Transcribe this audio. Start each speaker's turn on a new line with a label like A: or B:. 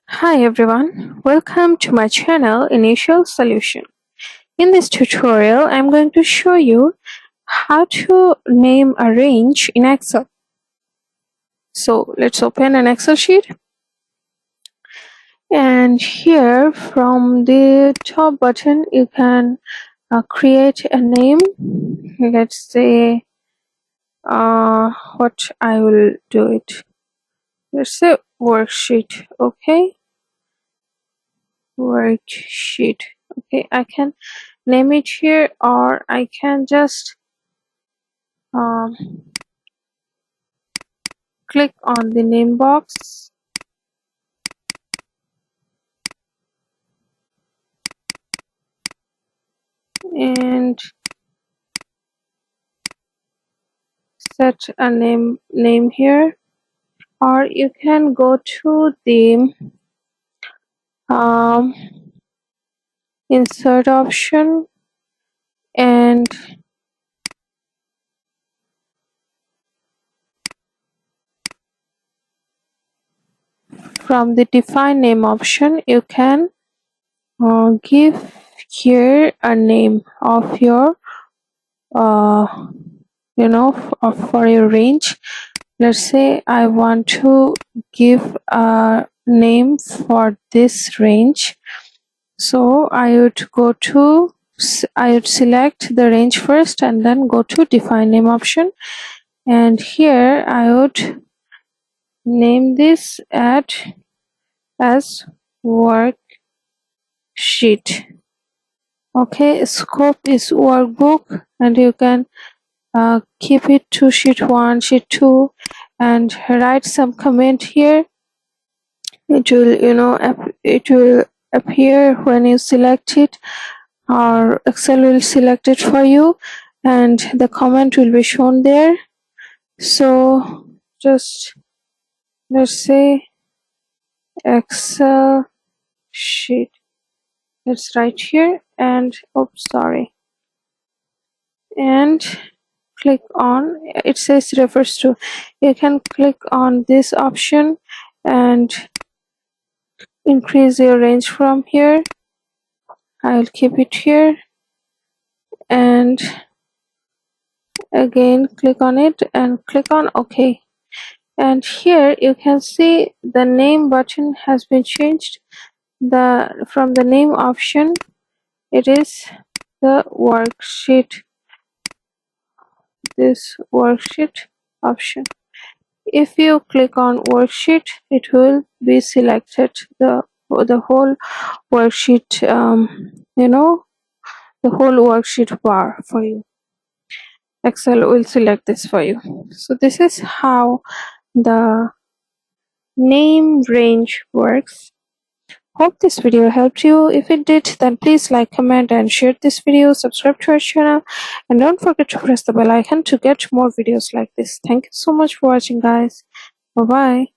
A: Hi everyone, welcome to my channel Initial Solution. In this tutorial, I'm going to show you how to name a range in Excel. So let's open an Excel sheet, and here from the top button you can create a name. Let's say what I will do it. Let's say worksheet. Okay, worksheet. Okay, I can name it here, or I can just um, click on the name box and set a name here, or you can go to the um, insert option and from the define name option you can give here a name of your uh, for your range. Let's say I want to give a name for this range, so I would select the range first and then go to define name option, and here I would name this as worksheet. Okay, scope is workbook, and you can keep it to sheet 1, sheet 2, and write some comment here. It will it will appear when you select it, or Excel will select it for you, and the comment will be shown there. So just let's say Excel sheet. Let's write here, and oops, sorry, and click on, it says refers to, you can click on this option and increase your range from here. I'll keep it here, and again click on it and click on OK. And here you can see the name button has been changed. From the name option, it is the worksheet, this worksheet option. If you click on worksheet, it will be selected the whole worksheet, the whole worksheet bar for you. Excel will select this for you. So this is how the name range works. Hope this video helped you. If it did, then please like, comment, and share this video. Subscribe to our channel, and don't forget to press the bell icon to get more videos like this. Thank you so much for watching, guys. Bye bye.